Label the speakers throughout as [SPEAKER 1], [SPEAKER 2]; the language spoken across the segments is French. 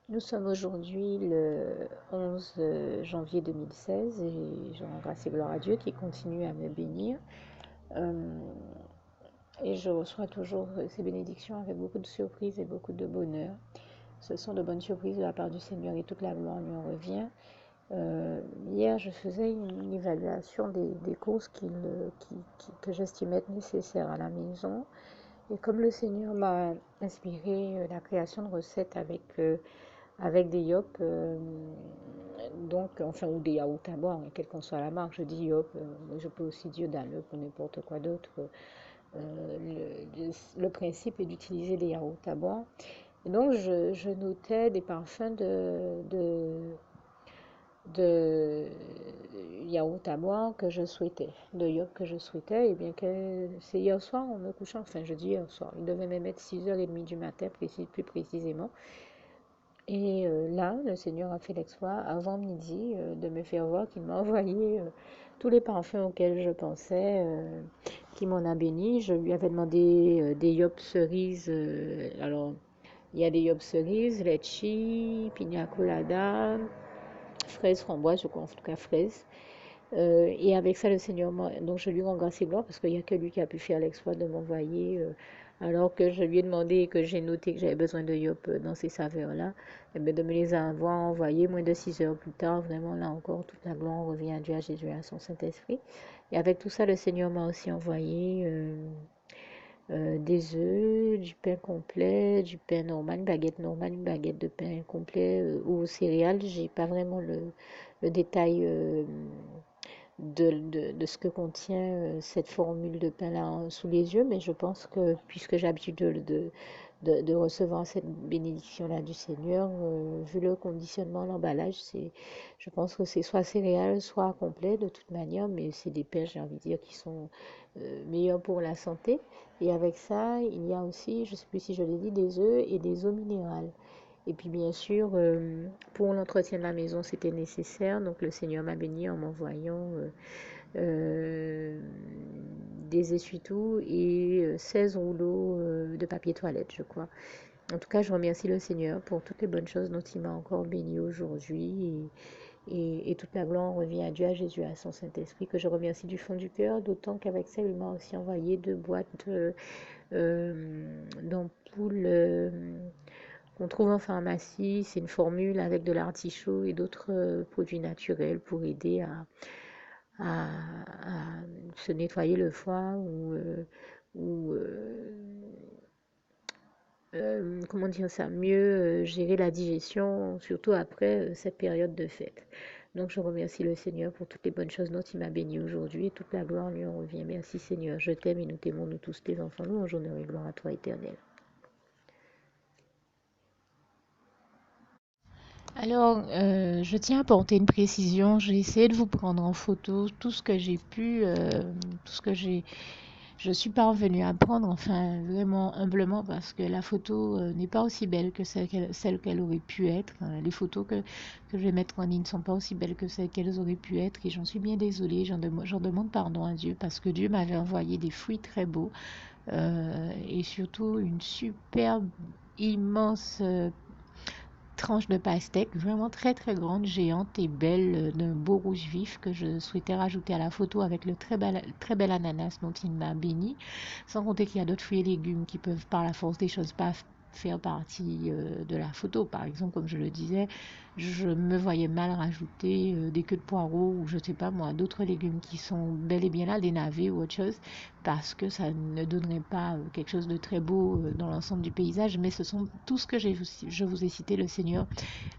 [SPEAKER 1] Nous sommes aujourd'hui le 11 janvier 2016 et je rends grâce et gloire à Dieu qui continue à me bénir. Euh, et je reçois toujours ces bénédictions avec beaucoup de surprises et beaucoup de bonheur. Ce sont de bonnes surprises de la part du Seigneur et toute la gloire lui en revient. Hier, je faisais une évaluation des courses que j'estimais être nécessaires à la maison. Et comme le Seigneur m'a inspiré la création de recettes avec des yop, donc, enfin, ou des yaourts à boire, hein, quelle qu'en soit la marque, je dis yop, mais je peux aussi dire Danone ou n'importe quoi d'autre. Le principe est d'utiliser des yaourts à boire. Et donc, je notais des parfums de yaourt à boire que je souhaitais, de yop que je souhaitais, et bien que c'est hier soir, en me couchant, enfin, je dis hier soir, il devait me mettre 6h30 du matin, plus précisément. Et là, le Seigneur a fait l'exploit avant midi de me faire voir qu'il m'a envoyé tous les parfums auxquels je pensais, qui m'en a béni. Je lui avais demandé des yop cerises. Alors, il y a des yop cerises, litchi, pina colada, fraises, framboise, je crois, en tout cas fraises. Et avec ça, le Seigneur donc je lui rends grâce et gloire parce qu'il n'y a que lui qui a pu faire l'exploit de m'envoyer, alors que je lui ai demandé et que j'ai noté que j'avais besoin de yop dans ces saveurs-là, et bien de me les avoir envoyés moins de 6 heures plus tard. Vraiment, là encore, toute la gloire revient à Dieu, à Jésus et à son Saint-Esprit. Et avec tout ça, le Seigneur m'a aussi envoyé des œufs, du pain complet, du pain normal, une baguette normale, une baguette de pain complet ou aux céréales. J'ai pas vraiment le détail de ce que contient cette formule de pain-là sous les yeux, mais je pense que puisque j'ai l'habitude de recevoir cette bénédiction-là du Seigneur, vu le conditionnement, l'emballage, je pense que c'est soit céréales, soit complet de toute manière, mais c'est des pains, j'ai envie de dire, qui sont meilleurs pour la santé. Et avec ça, il y a aussi, je ne sais plus si je l'ai dit, des œufs et des eaux minérales. Et puis bien sûr, pour l'entretien de la maison, c'était nécessaire. Donc le Seigneur m'a béni en m'envoyant euh, des essuie-tout et 16 rouleaux de papier toilette, je crois. En tout cas, je remercie le Seigneur pour toutes les bonnes choses dont il m'a encore béni aujourd'hui. Et toute la gloire revient à Dieu, à Jésus, à son Saint-Esprit, que je remercie du fond du cœur, d'autant qu'avec ça, il m'a aussi envoyé 2 boîtes d'ampoules qu'on trouve en pharmacie. C'est une formule avec de l'artichaut et d'autres produits naturels pour aider à se nettoyer le foie ou comment dire ça, mieux gérer la digestion, surtout après cette période de fête. Donc je remercie le Seigneur pour toutes les bonnes choses dont il m'a béni aujourd'hui et toute la gloire lui en revient. Merci Seigneur, je t'aime et nous t'aimons nous tous tes enfants, nous en honneur et gloire à toi éternel. Alors, je tiens à apporter une précision. J'ai essayé de vous prendre en photo tout ce que j'ai pu, tout ce que je suis parvenue à prendre, enfin, vraiment humblement, parce que la photo n'est pas aussi belle que celle qu'elle aurait pu être. Les photos que je vais mettre en ligne ne sont pas aussi belles que celles qu'elles auraient pu être, et j'en suis bien désolée. J'en demande pardon à Dieu, parce que Dieu m'avait envoyé des fruits très beaux, et surtout une superbe, immense tranche de pastèque, vraiment très très grande, géante et belle, d'un beau rouge vif que je souhaitais rajouter à la photo avec le très bel ananas dont il m'a béni. Sans compter qu'il y a d'autres fruits et légumes qui peuvent par la force des choses pas faire partie de la photo. Par exemple, comme je le disais, je me voyais mal rajouter des queues de poireaux ou je sais pas moi, d'autres légumes qui sont bel et bien là, des navets ou autre chose, parce que ça ne donnerait pas quelque chose de très beau dans l'ensemble du paysage. Mais ce sont tout ce que je vous ai cité, le Seigneur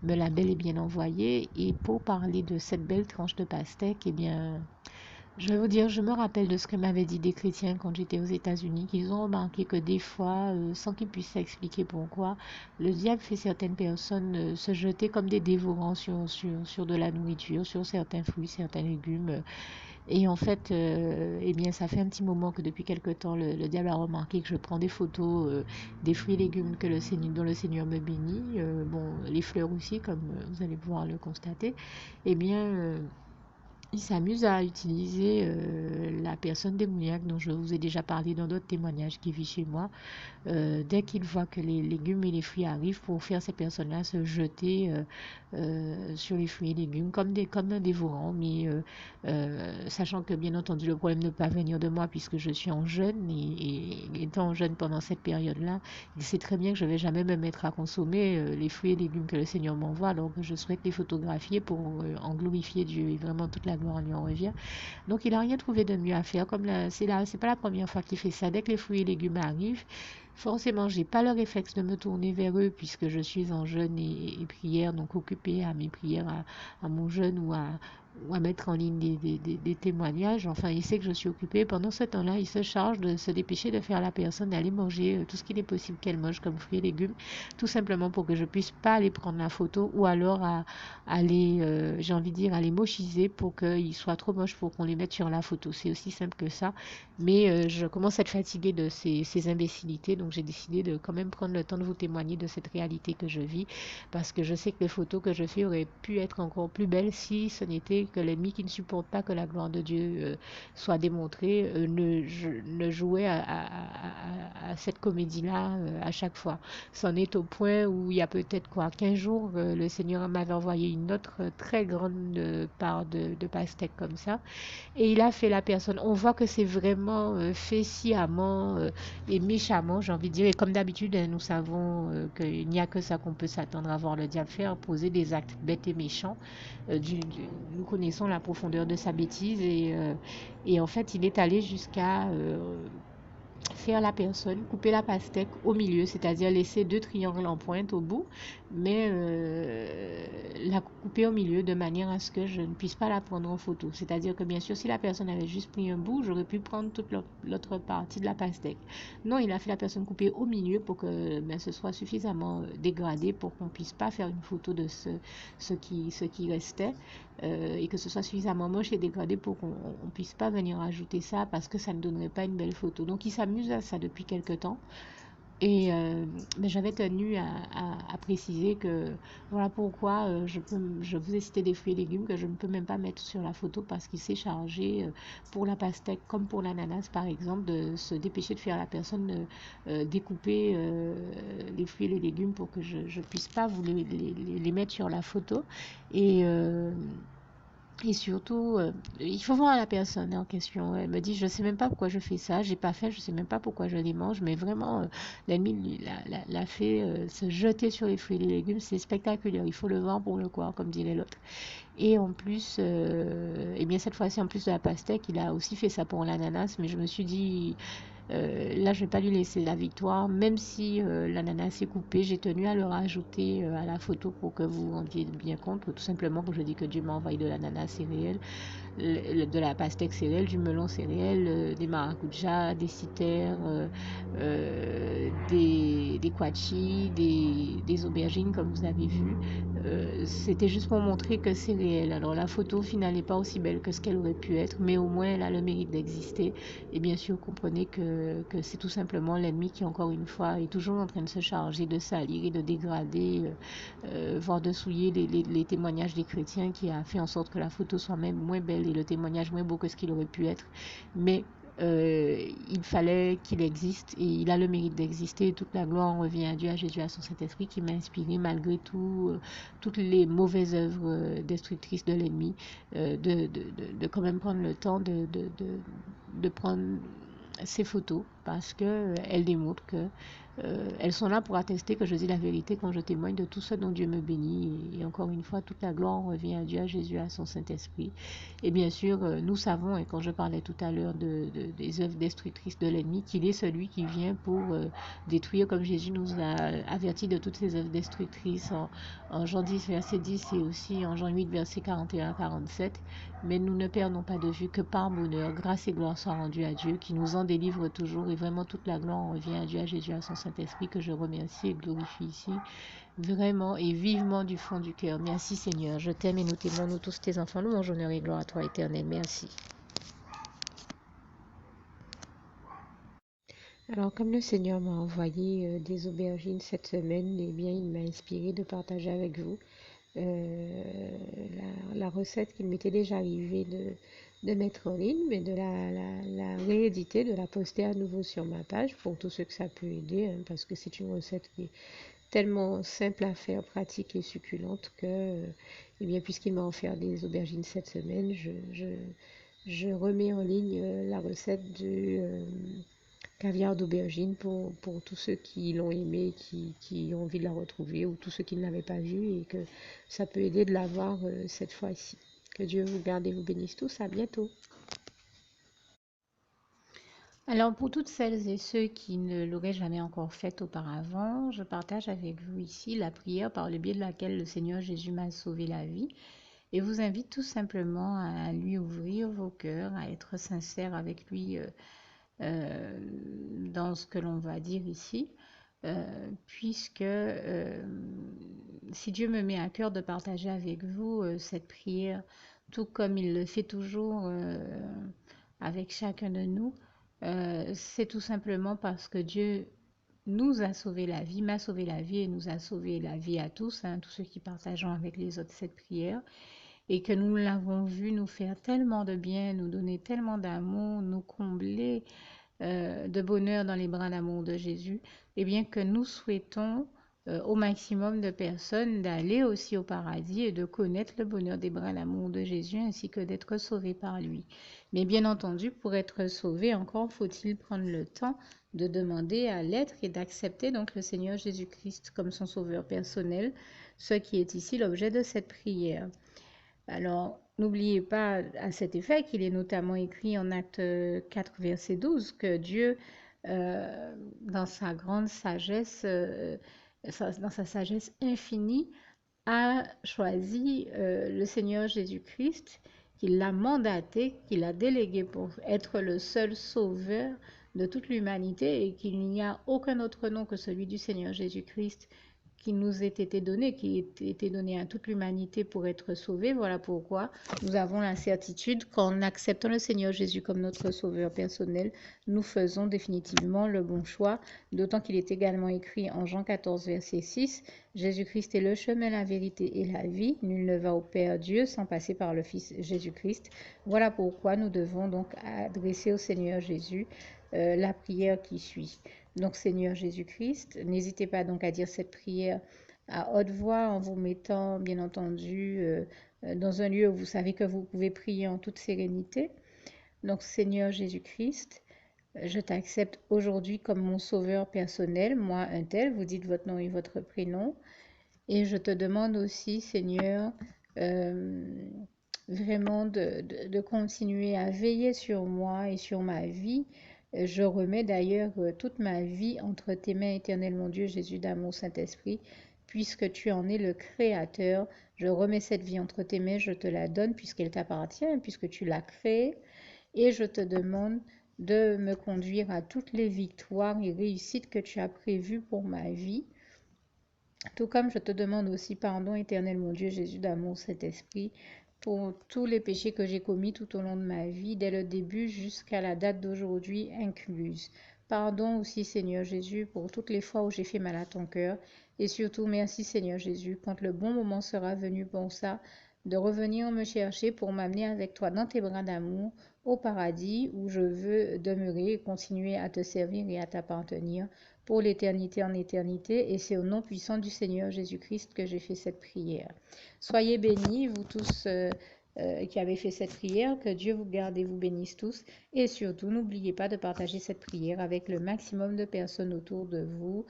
[SPEAKER 1] me l'a bel et bien envoyé. Et pour parler de cette belle tranche de pastèque, eh bien, je vais vous dire, je me rappelle de ce que m'avaient dit des chrétiens quand j'étais aux États-Unis, qu'ils ont remarqué que des fois, sans qu'ils puissent s'expliquer pourquoi, le diable fait certaines personnes se jeter comme des dévorants sur de la nourriture, sur certains fruits, certains légumes. Et en fait, eh bien, ça fait un petit moment que depuis quelque temps, le diable a remarqué que je prends des photos des fruits et légumes dont le Seigneur me bénit, bon, les fleurs aussi, comme vous allez pouvoir le constater. Eh bien, il s'amuse à utiliser la personne démoniaque dont je vous ai déjà parlé dans d'autres témoignages qui vit chez moi. Dès qu'il voit que les légumes et les fruits arrivent, pour faire ces personnes-là se jeter sur les fruits et légumes comme un dévorant, mais sachant que bien entendu le problème ne peut pas venir de moi puisque je suis en jeûne et étant en jeûne pendant cette période-là, il sait très bien que je ne vais jamais me mettre à consommer les fruits et légumes que le Seigneur m'envoie, alors que je souhaite les photographier pour en glorifier Dieu et vraiment toute la gloire lui en revient. Donc il n'a rien trouvé de mieux à faire. C'est pas la première fois qu'il fait ça. Dès que les fruits et légumes arrivent, forcément, j'ai pas le réflexe de me tourner vers eux puisque je suis en jeûne et prière, donc occupée à mes prières, à mon jeûne ou à mettre en ligne des témoignages. Enfin, il sait que je suis occupée. Pendant ce temps-là, il se charge de se dépêcher de faire la personne d'aller manger tout ce qu'il est possible qu'elle mange comme fruits et légumes, tout simplement pour que je puisse pas aller prendre la photo ou alors à aller, j'ai envie de dire, à les mochiser pour qu'ils soient trop moches pour qu'on les mette sur la photo. C'est aussi simple que ça. Mais je commence à être fatiguée de ces imbécilités, donc j'ai décidé de quand même prendre le temps de vous témoigner de cette réalité que je vis, parce que je sais que les photos que je fais auraient pu être encore plus belles si ce n'était que l'ennemi qui ne supporte pas que la gloire de Dieu soit démontrée, ne jouait à cette comédie-là à chaque fois. C'en est au point où il y a peut-être quoi, 15 jours, le Seigneur m'avait envoyé une autre très grande part de pastèques comme ça. Et il a fait la personne. On voit que c'est vraiment fait sciemment et méchamment, j'ai envie de dire. Et comme d'habitude, nous savons qu'il n'y a que ça qu'on peut s'attendre à voir le diable faire, poser des actes bêtes et méchants. Nous connaissons la profondeur de sa bêtise et en fait, il est allé jusqu'à faire la personne, couper la pastèque au milieu, c'est-à-dire laisser deux triangles en pointe au bout, mais la couper au milieu de manière à ce que je ne puisse pas la prendre en photo. C'est-à-dire que bien sûr, si la personne avait juste pris un bout, j'aurais pu prendre toute l'autre partie de la pastèque. Non, il a fait la personne couper au milieu pour que ce soit suffisamment dégradé pour qu'on ne puisse pas faire une photo de ce qui restait et que ce soit suffisamment moche et dégradé pour qu'on ne puisse pas venir ajouter ça parce que ça ne donnerait pas une belle photo. Donc il s'amuse à ça depuis quelque temps. Et mais j'avais tenu à préciser que voilà pourquoi je vous ai cité des fruits et légumes que je ne peux même pas mettre sur la photo parce qu'il s'est chargé pour la pastèque comme pour l'ananas par exemple de se dépêcher de faire la personne découper les fruits et les légumes pour que je ne puisse pas vous les mettre sur la photo. Et et surtout, il faut voir la personne en question. Elle me dit, je sais même pas pourquoi je fais ça, j'ai pas fait, je sais même pas pourquoi je les mange, mais vraiment, l'ennemi l'a fait se jeter sur les fruits et les légumes, c'est spectaculaire. Il faut le voir pour le croire, comme dirait l'autre. Et en plus, et bien cette fois-ci, en plus de la pastèque, il a aussi fait ça pour l'ananas, mais je me suis dit, là, je ne vais pas lui laisser la victoire, même si l'ananas est coupé, j'ai tenu à le rajouter à la photo pour que vous vous rendiez bien compte, tout simplement que je dis que Dieu m'a envoyé de l'ananas, c'est réel, de la pastèque c'est réel, du melon c'est réel, des maracujas, des citères, des quachis, des aubergines comme vous avez vu. C'était juste pour montrer que c'est réel. Alors la photo finale n'est pas aussi belle que ce qu'elle aurait pu être, mais au moins elle a le mérite d'exister. Et bien sûr, comprenez que c'est tout simplement l'ennemi qui, encore une fois, est toujours en train de se charger, de salir et de dégrader, voire de souiller les témoignages des chrétiens qui a fait en sorte que la photo soit même moins belle et le témoignage moins beau que ce qu'il aurait pu être. Mais il fallait qu'il existe et il a le mérite d'exister. Toute la gloire en revient à Dieu, à Jésus, à son Saint-Esprit qui m'a inspiré malgré tout, toutes les mauvaises œuvres destructrices de l'ennemi, de quand même prendre le temps de prendre ces photos parce qu'elles démontrent que elles sont là pour attester que je dis la vérité quand je témoigne de tout ce dont Dieu me bénit. Et encore une fois, toute la gloire revient à Dieu, à Jésus, à son Saint-Esprit. Et bien sûr, nous savons, et quand je parlais tout à l'heure des œuvres destructrices de l'ennemi, qu'il est celui qui vient pour détruire, comme Jésus nous a avertis de toutes ces œuvres destructrices en Jean 10, verset 10 et aussi en Jean 8, verset 41 à 47. Mais nous ne perdons pas de vue que par bonheur, grâce et gloire soient rendues à Dieu, qui nous en délivre toujours. Et vraiment, toute la gloire revient à Dieu, à Jésus, à son Saint-Esprit, que je remercie et glorifie ici, vraiment et vivement du fond du cœur. Merci Seigneur, je t'aime et nous t'aimons, nous tous tes enfants. Louange, honneur et gloire à toi, éternel. Merci. Alors, comme le Seigneur m'a envoyé des aubergines cette semaine, eh bien, il m'a inspiré de partager avec vous. la recette qu'il m'était déjà arrivé de mettre en ligne, mais de la rééditer, de la poster à nouveau sur ma page pour tous ceux que ça peut aider, hein, parce que c'est une recette qui est tellement simple à faire, pratique et succulente que, eh bien, puisqu'il m'a offert des aubergines cette semaine, je remets en ligne la recette du caviar d'aubergine pour tous ceux qui l'ont aimé, qui ont envie de la retrouver, ou tous ceux qui ne l'avaient pas vue, et que ça peut aider de la voir cette fois-ci. Que Dieu vous garde et vous bénisse tous. À bientôt. Alors pour toutes celles et ceux qui ne l'auraient jamais encore faite auparavant, je partage avec vous ici la prière par le biais de laquelle le Seigneur Jésus m'a sauvé la vie et vous invite tout simplement à lui ouvrir vos cœurs, à être sincère avec lui dans ce que l'on va dire ici, puisque si Dieu me met à cœur de partager avec vous cette prière, tout comme il le fait toujours avec chacun de nous, c'est tout simplement parce que Dieu nous a sauvé la vie, m'a sauvé la vie et nous a sauvé la vie à tous, hein, tous ceux qui partageons avec les autres cette prière, et que nous l'avons vu nous faire tellement de bien, nous donner tellement d'amour, nous combler de bonheur dans les bras d'amour de Jésus, et bien que nous souhaitons au maximum de personnes d'aller aussi au paradis et de connaître le bonheur des bras d'amour de Jésus ainsi que d'être sauvés par lui. Mais bien entendu, pour être sauvé, encore faut-il prendre le temps de demander à l'être et d'accepter donc le Seigneur Jésus-Christ comme son sauveur personnel, ce qui est ici l'objet de cette prière. Alors, n'oubliez pas à cet effet qu'il est notamment écrit en Acte 4, verset 12, que Dieu, dans sa grande sagesse, dans sa sagesse infinie, a choisi le Seigneur Jésus-Christ, qu'il l'a mandaté, qu'il a délégué pour être le seul sauveur de toute l'humanité et qu'il n'y a aucun autre nom que celui du Seigneur Jésus-Christ qui nous ait été donné, qui ait été donné à toute l'humanité pour être sauvé. Voilà pourquoi nous avons la certitude qu'en acceptant le Seigneur Jésus comme notre sauveur personnel, nous faisons définitivement le bon choix, d'autant qu'il est également écrit en Jean 14, verset 6, Jésus-Christ est le chemin, la vérité et la vie. Nul ne va au Père Dieu sans passer par le Fils Jésus-Christ. Voilà pourquoi nous devons donc adresser au Seigneur Jésus la prière qui suit. Donc Seigneur Jésus-Christ, n'hésitez pas donc à dire cette prière à haute voix en vous mettant bien entendu dans un lieu où vous savez que vous pouvez prier en toute sérénité. Donc Seigneur Jésus-Christ, je t'accepte aujourd'hui comme mon sauveur personnel, moi un tel, vous dites votre nom et votre prénom. Et je te demande aussi, Seigneur, vraiment de continuer à veiller sur moi et sur ma vie. Je remets d'ailleurs toute ma vie entre tes mains, éternel mon Dieu, Jésus d'amour, Saint-Esprit, puisque tu en es le Créateur. Je remets cette vie entre tes mains, je te la donne puisqu'elle t'appartient, puisque tu l'as créée. Et je te demande de me conduire à toutes les victoires et réussites que tu as prévues pour ma vie. Tout comme je te demande aussi pardon, éternel mon Dieu, Jésus d'amour, Saint-Esprit, pour tous les péchés que j'ai commis tout au long de ma vie, dès le début jusqu'à la date d'aujourd'hui incluse. Pardon aussi, Seigneur Jésus, pour toutes les fois où j'ai fait mal à ton cœur. Et surtout, merci, Seigneur Jésus, quand le bon moment sera venu pour ça, de revenir me chercher pour m'amener avec toi dans tes bras d'amour au paradis où je veux demeurer et continuer à te servir et à t'appartenir pour l'éternité en éternité, et c'est au nom puissant du Seigneur Jésus-Christ que j'ai fait cette prière. Soyez bénis, vous tous qui avez fait cette prière, que Dieu vous garde et vous bénisse tous, et surtout, n'oubliez pas de partager cette prière avec le maximum de personnes autour de vous,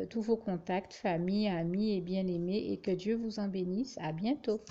[SPEAKER 1] tous vos contacts, famille, amis et bien-aimés, et que Dieu vous en bénisse. À bientôt.